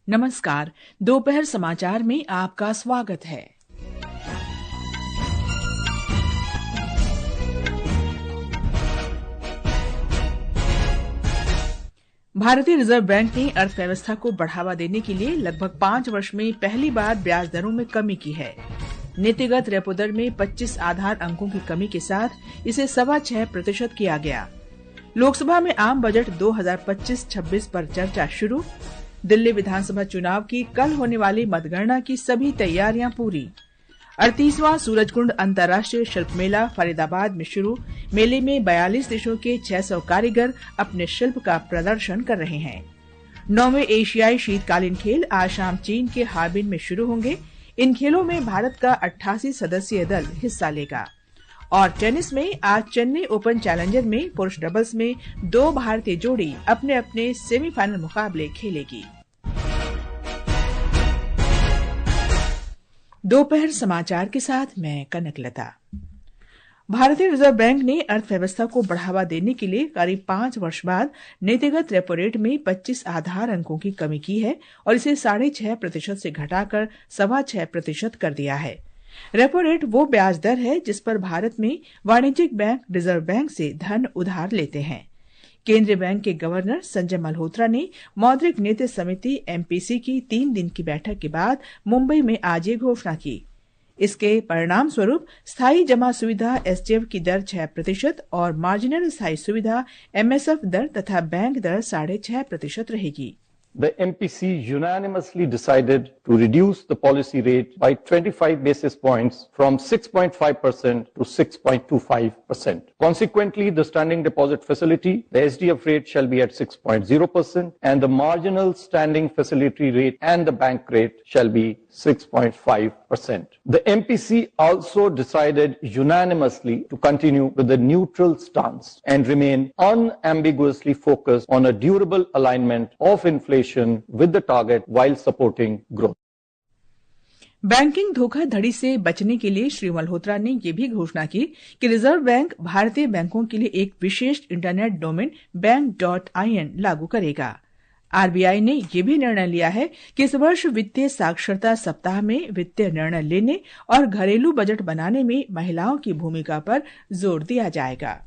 नमस्कार, दोपहर समाचार में आपका स्वागत है। भारतीय रिजर्व बैंक ने अर्थव्यवस्था को बढ़ावा देने के लिए लगभग 5 वर्ष में पहली बार ब्याज दरों में कमी की है। नीतिगत रेपो दर में 25 आधार अंकों की कमी के साथ इसे 6.25% किया गया। लोकसभा में आम बजट 2025-26 पर चर्चा शुरू। दिल्ली विधानसभा चुनाव की कल होने वाली मतगणना की सभी तैयारियां पूरी। 38वां सूरजकुंड अंतर्राष्ट्रीय शिल्प मेला फरीदाबाद में शुरू। मेले में 42 देशों के 600 कारीगर अपने शिल्प का प्रदर्शन कर रहे हैं। 9वें एशियाई शीतकालीन खेल आज शाम चीन के हार्बिन में शुरू होंगे। इन खेलों में भारत का 88 सदस्यीय दल हिस्सा लेगा। और टेनिस में आज चेन्नई ओपन चैलेंजर में पुरुष डबल्स में 2 भारतीय जोड़ी अपने अपने सेमीफाइनल मुकाबले खेलेगी। दोपहर समाचार के साथ मैं कनकलता। भारतीय रिजर्व बैंक ने अर्थव्यवस्था को बढ़ावा देने के लिए करीब 5 वर्ष बाद नीतिगत रेपो रेट में 25 आधार अंकों की कमी की है और इसे 6.5% से घटाकर 6.25% कर दिया है। रेपो रेट वो ब्याज दर है जिस पर भारत में वाणिज्यिक बैंक रिजर्व बैंक से धन उधार लेते हैं। केंद्रीय बैंक के गवर्नर संजय मल्होत्रा ने मौद्रिक नीति समिति एमपीसी की 3 दिन की बैठक के बाद मुंबई में आज ये घोषणा की। इसके परिणाम स्वरूप स्थायी जमा सुविधा एसटीएफ की दर 6% और मार्जिनल स्थायी सुविधा एमएसएफ दर तथा बैंक दर 6.5% रहेगी। The MPC unanimously decided to reduce the policy rate by 25 basis points from 6.5% to 6.25%. Consequently, the standing deposit facility, the SDF rate shall be at 6.0% and the marginal standing facility rate and the bank rate shall be 6.5%. The MPC also decided unanimously to continue with the neutral stance and remain unambiguously focused on a durable alignment of inflation with the target while supporting growth. Banking धोखाधड़ी से बचने के लिए श्री मल्होत्रा ने यह भी घोषणा की कि रिजर्व बैंक भारतीय बैंकों के लिए एक विशेष इंटरनेट डोमेन bank.in लागू करेगा। आरबीआई ने यह भी निर्णय लिया है कि इस वर्ष वित्तीय साक्षरता सप्ताह में वित्तीय निर्णय लेने और घरेलू बजट बनाने में महिलाओं की भूमिका पर जोर दिया जाएगा।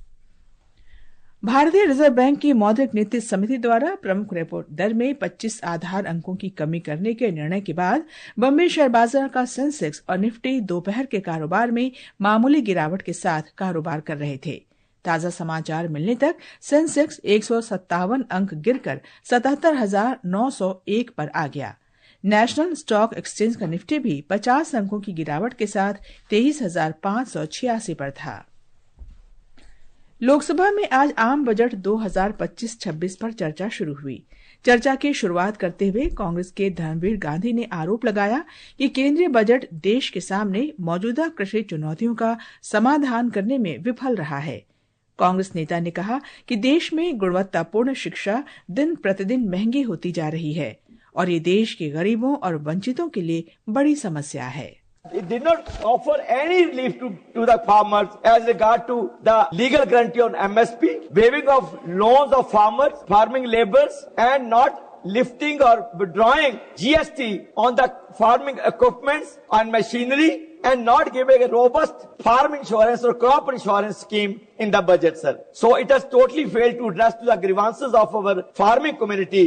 भारतीय रिजर्व बैंक की मौद्रिक नीति समिति द्वारा प्रमुख रेपो दर में 25 आधार अंकों की कमी करने के निर्णय के बाद बॉम्बे शेयर बाजार का सेंसेक्स और निफ्टी दोपहर के कारोबार में मामूली गिरावट के साथ कारोबार कर रहे थे। ताजा समाचार मिलने तक सेंसेक्स 157 अंक गिरकर 77,901 पर आ गया। नेशनल स्टॉक एक्सचेंज का निफ्टी भी 50 अंकों की गिरावट के साथ 23,586 पर था। लोकसभा में आज आम बजट 2025-26 पर चर्चा शुरू हुई। चर्चा की शुरुआत करते हुए कांग्रेस के धर्मवीर गांधी ने आरोप लगाया कि केंद्रीय बजट देश के सामने मौजूदा कृषि चुनौतियों का समाधान करने में विफल रहा है। कांग्रेस नेता ने कहा कि देश में गुणवत्तापूर्ण शिक्षा दिन प्रतिदिन महंगी होती जा रही है और ये देश के गरीबों और वंचितों के लिए बड़ी समस्या है। It did not offer any relief to the farmers as regard to the legal guarantee on MSP, waiving of loans of farmers, farming laborers, and not lifting or withdrawing GST on the farming equipments and machinery, and not giving a robust farm insurance or crop insurance scheme in the budget, sir. So it has totally failed to address the grievances of our farming community.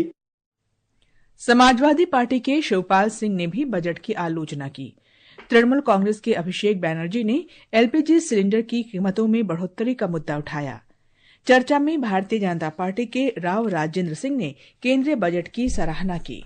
Samajwadi party के शिवपाल सिंह ने भी budget की आलोचना की। तृणमूल कांग्रेस के अभिषेक बैनर्जी ने LPG cylinder की कीमतों में बढ़ोतरी का मुद्दा उठाया। चर्चा में भारतीय जनता पार्टी के राव राजेंद्र सिंह ने केंद्रीय बजट की सराहना की।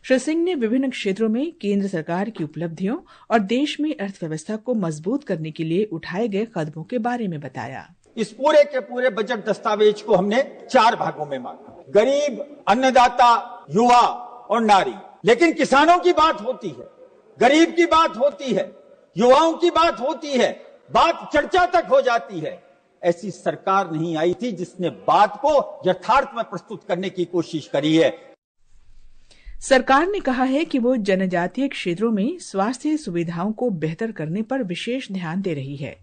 श्री सिंह ने विभिन्न क्षेत्रों में केंद्र सरकार की उपलब्धियों और देश में अर्थव्यवस्था को मजबूत करने के लिए उठाए गए कदमों के बारे में बताया। इस पूरे के पूरे बजट दस्तावेज को हमने 4 भागों में बांटा। गरीब, अन्नदाता, युवा और नारी। लेकिन किसानों की बात होती है, गरीब की बात होती है, युवाओं की बात होती है, बात चर्चा तक हो जाती है। ऐसी सरकार नहीं आई थी जिसने बात को यथार्थ में प्रस्तुत करने की कोशिश करी है। सरकार ने कहा है कि वो जनजातीय क्षेत्रों में स्वास्थ्य सुविधाओं को बेहतर करने पर विशेष ध्यान दे रही है।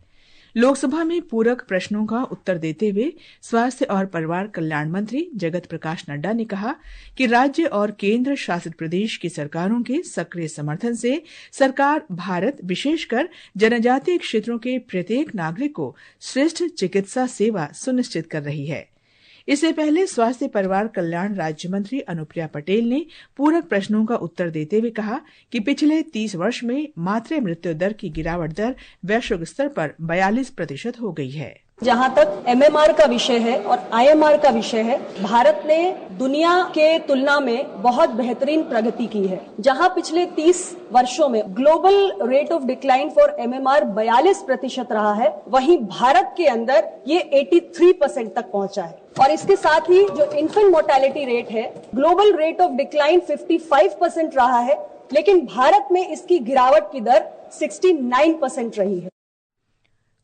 लोकसभा में पूरक प्रश्नों का उत्तर देते हुए स्वास्थ्य और परिवार कल्याण मंत्री जगत प्रकाश नड्डा ने कहा कि राज्य और केंद्र शासित प्रदेश की सरकारों के सक्रिय समर्थन से सरकार भारत, विशेषकर जनजातीय क्षेत्रों के प्रत्येक नागरिक को श्रेष्ठ चिकित्सा सेवा सुनिश्चित कर रही है। इससे पहले स्वास्थ्य परिवार कल्याण राज्य मंत्री अनुप्रिया पटेल ने पूरक प्रश्नों का उत्तर देते हुए कहा कि पिछले 30 वर्ष में मातृ मृत्यु दर की गिरावट दर वैश्विक स्तर पर 42% हो गई है। जहाँ तक एमएमआर का विषय है और आईएमआर का विषय है, भारत ने दुनिया के तुलना में बहुत बेहतरीन प्रगति की है। जहाँ पिछले 30 वर्षों में global rate of decline for MMR 42% रहा है, वहीं भारत के अंदर ये 83% तक पहुँचा है। और इसके साथ ही जो इन्फेंट मोर्टेलिटी रेट है, ग्लोबल रेट ऑफ डिक्लाइन 55% रहा है, लेकिन भारत में इसकी गिरावट की दर 69% रही है।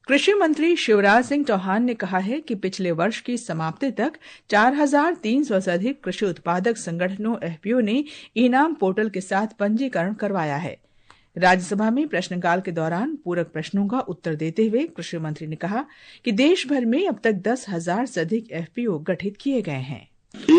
कृषि मंत्री शिवराज सिंह चौहान ने कहा है कि पिछले वर्ष की समाप्ति तक 4,300 से अधिक कृषि उत्पादक संगठनों एफपीओ ने इनाम पोर्टल के साथ पंजीकरण करवाया है। राज्यसभा में प्रश्नकाल के दौरान पूरक प्रश्नों का उत्तर देते हुए कृषि मंत्री ने कहा कि देश भर में अब तक 10,000 से अधिक एफपीओ गठित किए गए हैं।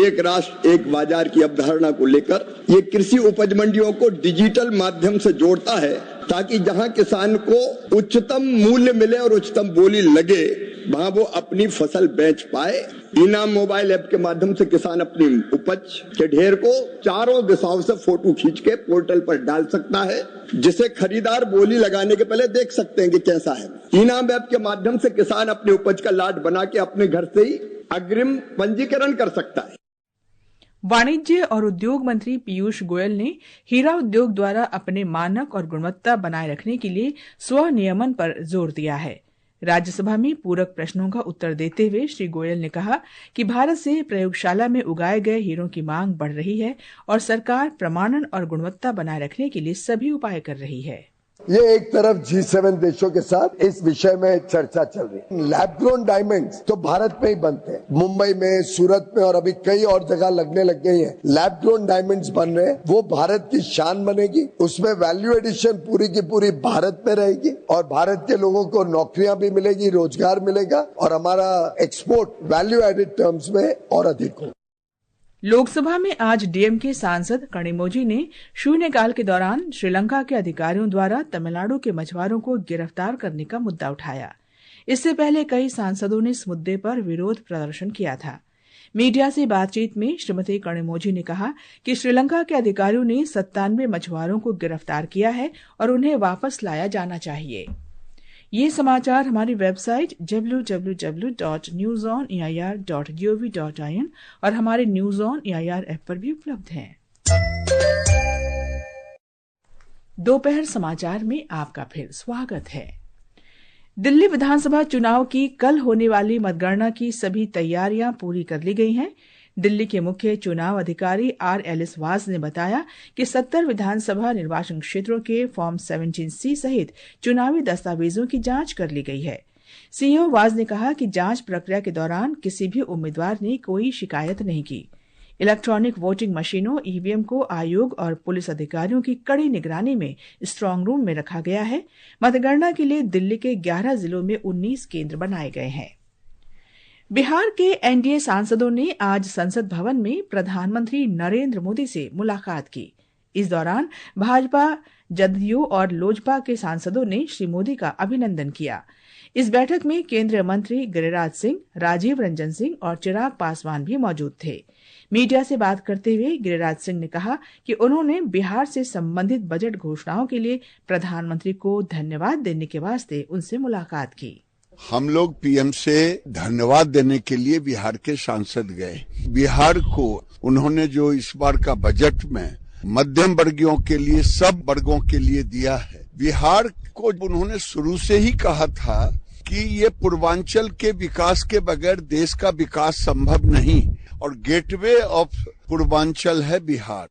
एक राष्ट्र एक बाजार की अवधारणा को लेकर ये कृषि उपज मंडियों को डिजिटल माध्यम से जोड़ता है, ताकि जहां किसान को उच्चतम मूल्य मिले और उच्चतम बोली लगे, वहां वो अपनी फसल बेच पाए। इनाम मोबाइल ऐप के माध्यम से किसान अपनी उपज के ढेर को चारों दिशाओं से फोटो खींच के पोर्टल पर डाल सकता है, जिसे खरीदार बोली लगाने के पहले देख सकते हैं कि कैसा है। इनाम ऐप के माध्यम से किसान अपनी उपज का लाट बना के अपने घर से ही अग्रिम पंजीकरण कर सकता है। वाणिज्य और उद्योग मंत्री पीयूष गोयल ने हीरा उद्योग द्वारा अपने मानक और गुणवत्ता बनाए रखने के लिए स्वनियमन पर जोर दिया है। राज्यसभा में पूरक प्रश्नों का उत्तर देते हुए श्री गोयल ने कहा कि भारत से प्रयोगशाला में उगाए गए हीरों की मांग बढ़ रही है और सरकार प्रमाणन और गुणवत्ता बनाए रखने के लिए सभी उपाय कर रही है। ये एक तरफ G7 देशों के साथ इस विषय में चर्चा चल रही है। लैब ग्रोन डायमंड्स तो भारत में ही बनते हैं, मुंबई में, सूरत में और अभी कई और जगह लगने लग गई हैं। लैब ग्रोन डायमंड्स बन रहे हैं, वो भारत की शान बनेगी। उसमें वैल्यू एडिशन पूरी की पूरी भारत में रहेगी और भारत के लोगों को नौकरियां भी मिलेगी, रोजगार मिलेगा और हमारा एक्सपोर्ट वैल्यू एडेड टर्म्स में और अधिक होगा। लोकसभा में आज डीएमके सांसद कनिमोझी ने शून्यकाल के दौरान श्रीलंका के अधिकारियों द्वारा तमिलनाडु के मछुआरों को गिरफ्तार करने का मुद्दा उठाया। इससे पहले कई सांसदों ने इस मुद्दे पर विरोध प्रदर्शन किया था। मीडिया से बातचीत में श्रीमती कनिमोझी ने कहा कि श्रीलंका के अधिकारियों ने 97 मछुआरों को गिरफ्तार किया है और उन्हें वापस लाया जाना चाहिए। ये समाचार हमारी वेबसाइट www.newsoneir.gov.in और हमारे न्यूज ऑन एआईआर ऐप पर भी उपलब्ध हैं। दोपहर समाचार में आपका फिर स्वागत है। दिल्ली विधानसभा चुनाव की कल होने वाली मतगणना की सभी तैयारियां पूरी कर ली गई हैं। दिल्ली के मुख्य चुनाव अधिकारी R.L.S. वाज ने बताया कि 70 विधानसभा निर्वाचन क्षेत्रों के फॉर्म 17C सहित चुनावी दस्तावेजों की जांच कर ली गई है। सीईओ वाज ने कहा कि जांच प्रक्रिया के दौरान किसी भी उम्मीदवार ने कोई शिकायत नहीं की। इलेक्ट्रॉनिक वोटिंग मशीनों ईवीएम को आयोग और पुलिस अधिकारियों की कड़ी निगरानी में स्ट्रांग रूम में रखा गया है। मतगणना के लिए दिल्ली के 11 जिलों में 19 केंद्र बनाए गए हैं। बिहार के एनडीए सांसदों ने आज संसद भवन में प्रधानमंत्री नरेंद्र मोदी से मुलाकात की। इस दौरान भाजपा, जदयू और लोजपा के सांसदों ने श्री मोदी का अभिनंदन किया। इस बैठक में केंद्रीय मंत्री गिरिराज सिंह, राजीव रंजन सिंह और चिराग पासवान भी मौजूद थे। मीडिया से बात करते हुए गिरिराज सिंह ने कहा कि उन्होंने बिहार से संबंधित बजट घोषणाओं के लिए प्रधानमंत्री को धन्यवाद देने के वास्ते उनसे मुलाकात की। हम लोग पीएम से धन्यवाद देने के लिए बिहार के सांसद गए। बिहार को उन्होंने जो इस बार का बजट में मध्यम वर्गीयों के लिए, सब वर्गों के लिए दिया है। बिहार को उन्होंने शुरू से ही कहा था कि ये पूर्वांचल के विकास के बगैर देश का विकास संभव नहीं और गेटवे ऑफ पूर्वांचल है बिहार।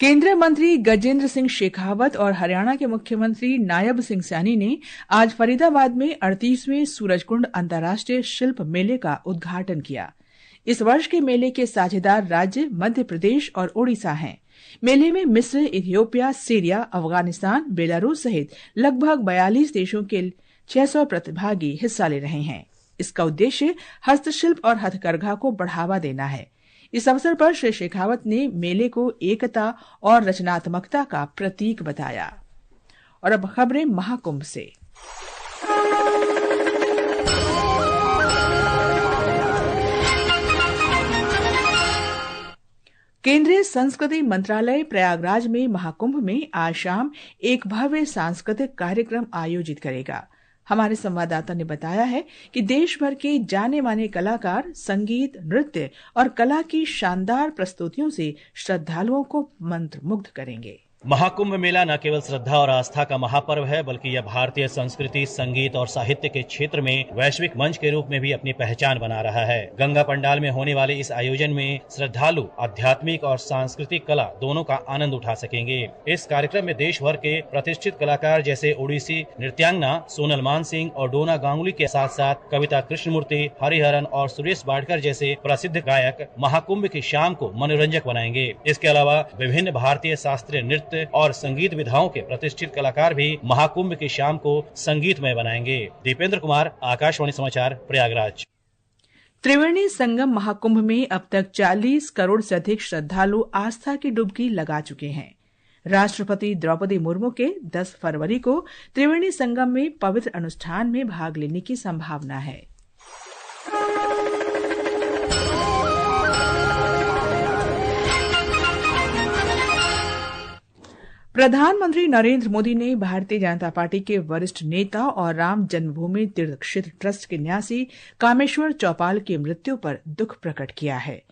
केंद्रीय मंत्री गजेंद्र सिंह शेखावत और हरियाणा के मुख्यमंत्री नायब सिंह सैनी ने आज फरीदाबाद में 38वें सूरजकुंड अंतर्राष्ट्रीय शिल्प मेले का उद्घाटन किया। इस वर्ष के मेले के साझेदार राज्य मध्य प्रदेश और ओडिशा हैं। मेले में मिस्र, इथियोपिया, सीरिया, अफगानिस्तान, बेलारूस सहित लगभग 42 देशों के 600 प्रतिभागी हिस्सा ले रहे हैं। इसका उद्देश्य हस्तशिल्प और हथकरघा को बढ़ावा देना है। इस अवसर पर श्री शेखावत ने मेले को एकता और रचनात्मकता का प्रतीक बताया। और अब खबरें महाकुंभ से। केंद्रीय संस्कृति मंत्रालय प्रयागराज में महाकुंभ में आज शाम एक भव्य सांस्कृतिक कार्यक्रम आयोजित करेगा। हमारे संवाददाता ने बताया है कि देश भर के जाने माने कलाकार संगीत, नृत्य और कला की शानदार प्रस्तुतियों से श्रद्धालुओं को मंत्रमुग्ध करेंगे। महाकुंभ मेला न केवल श्रद्धा और आस्था का महापर्व है, बल्कि यह भारतीय संस्कृति, संगीत और साहित्य के क्षेत्र में वैश्विक मंच के रूप में भी अपनी पहचान बना रहा है। गंगा पंडाल में होने वाले इस आयोजन में श्रद्धालु आध्यात्मिक और सांस्कृतिक कला दोनों का आनंद उठा सकेंगे। इस कार्यक्रम में देश भर के प्रतिष्ठित कलाकार जैसे ओडिसी नृत्यांगना सोनल मानसिंह और डोना गांगुली के साथ साथ कविता कृष्णमूर्ति, हरिहरन और सुरेश वाडकर जैसे प्रसिद्ध गायक महाकुंभ की शाम को मनोरंजक बनाएंगे। इसके अलावा विभिन्न भारतीय शास्त्रीय नृत्य और संगीत विधाओं के प्रतिष्ठित कलाकार भी महाकुंभ की शाम को संगीतमय बनाएंगे। दीपेंद्र कुमार, आकाशवाणी समाचार, प्रयागराज। त्रिवेणी संगम महाकुंभ में अब तक 40 करोड़ से अधिक श्रद्धालु आस्था की डुबकी लगा चुके हैं। राष्ट्रपति द्रौपदी मुर्मू के 10 फरवरी को त्रिवेणी संगम में पवित्र अनुष्ठान में भाग लेने की संभावना है। प्रधानमंत्री नरेंद्र मोदी ने भारतीय जनता पार्टी के वरिष्ठ नेता और राम जन्मभूमि तीर्थ क्षेत्र ट्रस्ट के न्यासी कामेश्वर चौपाल की मृत्यु पर दुख प्रकट किया है।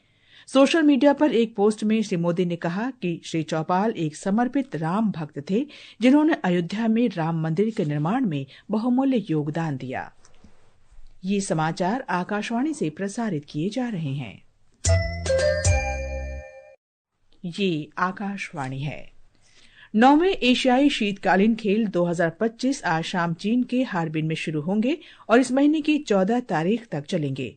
सोशल मीडिया पर एक पोस्ट में श्री मोदी ने कहा कि श्री चौपाल एक समर्पित राम भक्त थे, जिन्होंने अयोध्या में राम मंदिर के निर्माण में बहुमूल्य योगदान दिया। ये समाचार आकाशवाणी से प्रसारित किए जा रहे हैं। ये आकाशवाणी है। 9वें एशियाई शीतकालीन खेल 2025 आज शाम चीन के हार्बिन में शुरू होंगे और इस महीने की 14 तारीख तक चलेंगे।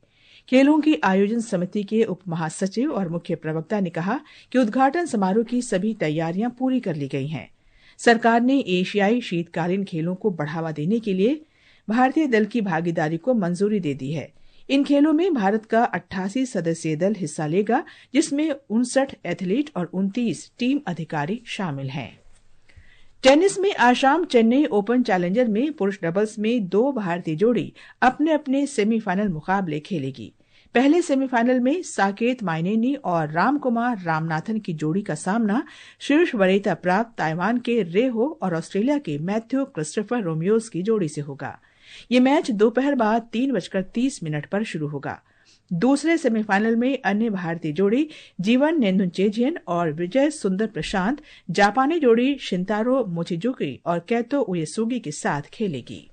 खेलों की आयोजन समिति के उप महासचिव और मुख्य प्रवक्ता ने कहा कि उद्घाटन समारोह की सभी तैयारियां पूरी कर ली गई हैं। सरकार ने एशियाई शीतकालीन खेलों को बढ़ावा देने के लिए भारतीय दल की भागीदारी को मंजूरी दे दी है। इन खेलों में भारत का 88 सदस्यीय दल हिस्सा लेगा, जिसमें 59 एथलीट और 29 टीम अधिकारी शामिल हैं। टेनिस में आज शाम चेन्नई ओपन चैलेंजर में पुरुष डबल्स में 2 भारतीय जोड़ी अपने अपने सेमीफाइनल मुकाबले खेलेगी। पहले सेमीफाइनल में साकेत माइनेनी और रामकुमार रामनाथन की जोड़ी का सामना शीर्ष वरीयता प्राप्त ताइवान के रे हो और ऑस्ट्रेलिया के मैथ्यू क्रिस्टोफर रोमियोस की जोड़ी से होगा। ये मैच दोपहर बाद 3:30 पर शुरू होगा। दूसरे सेमीफाइनल में अन्य भारतीय जोड़ी जीवन नेदुनचेझियन और विजय सुंदर प्रशांत जापानी जोड़ी शिंतारो मोचिजुकी और कैतो उएसुगी के साथ खेलेगी।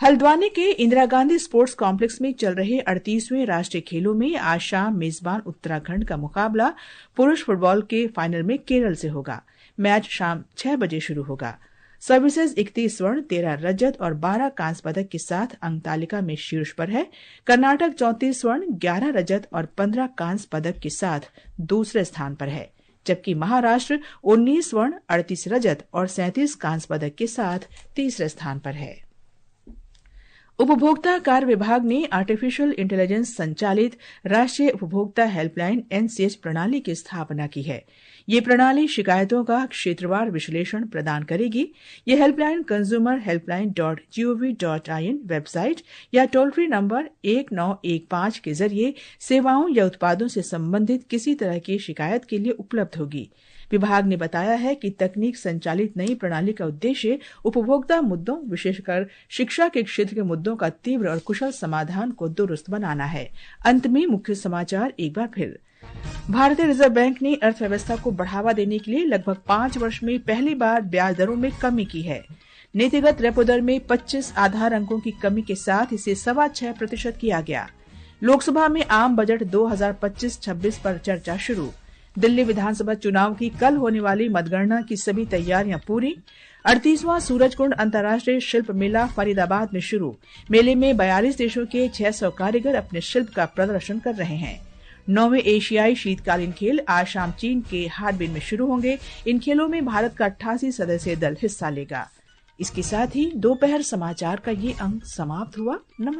हल्द्वानी के इंदिरा गांधी स्पोर्ट्स कॉम्प्लेक्स में चल रहे 38वें राष्ट्रीय खेलों में आज शाम मेजबान उत्तराखंड का मुकाबला पुरुष फुटबॉल के फाइनल में केरल से होगा। मैच शाम 6 बजे शुरू होगा। सर्विसेज 31 स्वर्ण, 13 रजत और 12 कांस्य पदक के साथ अंक तालिका में शीर्ष पर है। कर्नाटक 34 स्वर्ण, 11 रजत और 15 कांस्य पदक के साथ दूसरे स्थान पर है, जबकि महाराष्ट्र 19 स्वर्ण, 38 रजत और 37 कांस्य पदक के साथ तीसरे स्थान पर है। उपभोक्ता कार्य विभाग ने आर्टिफिशियल इंटेलिजेंस संचालित राष्ट्रीय उपभोक्ता हेल्पलाइन NCH प्रणाली की स्थापना की है। ये प्रणाली शिकायतों का क्षेत्रवार विश्लेषण प्रदान करेगी। ये हेल्पलाइन consumerhelpline.gov.in वेबसाइट या टोल फ्री नंबर 1915 के जरिए सेवाओं या उत्पादों से संबंधित किसी तरह की शिकायत के लिए उपलब्ध होगी। विभाग ने बताया है कि तकनीक संचालित नई प्रणाली का उद्देश्य उपभोक्ता मुद्दों, विशेषकर शिक्षा के क्षेत्र के मुद्दों का तीव्र और कुशल समाधान को दुरुस्त बनाना है। अंत में मुख्य समाचार एक बार फिर। भारतीय रिजर्व बैंक ने अर्थव्यवस्था को बढ़ावा देने के लिए लगभग 5 वर्ष में पहली बार ब्याज दरों में कमी की है। नीतिगत रेपो दर में 25 आधार अंकों की कमी के साथ इसे 6.25% किया गया। लोकसभा में आम बजट 2025-26 पर चर्चा शुरू। दिल्ली विधानसभा चुनाव की कल होने वाली मतगणना की सभी तैयारियां पूरी। 38वां सूरजकुंड अंतर्राष्ट्रीय शिल्प मेला फरीदाबाद में शुरू। मेले में 42 देशों के 600 कारीगर अपने शिल्प का प्रदर्शन कर रहे हैं। 9वें एशियाई शीतकालीन खेल आज शाम चीन के हार्बिन में शुरू होंगे। इन खेलों में भारत का 88 सदस्यीय दल हिस्सा लेगा। इसके साथ ही दोपहर समाचार का ये अंक समाप्त हुआ। नमस्कार।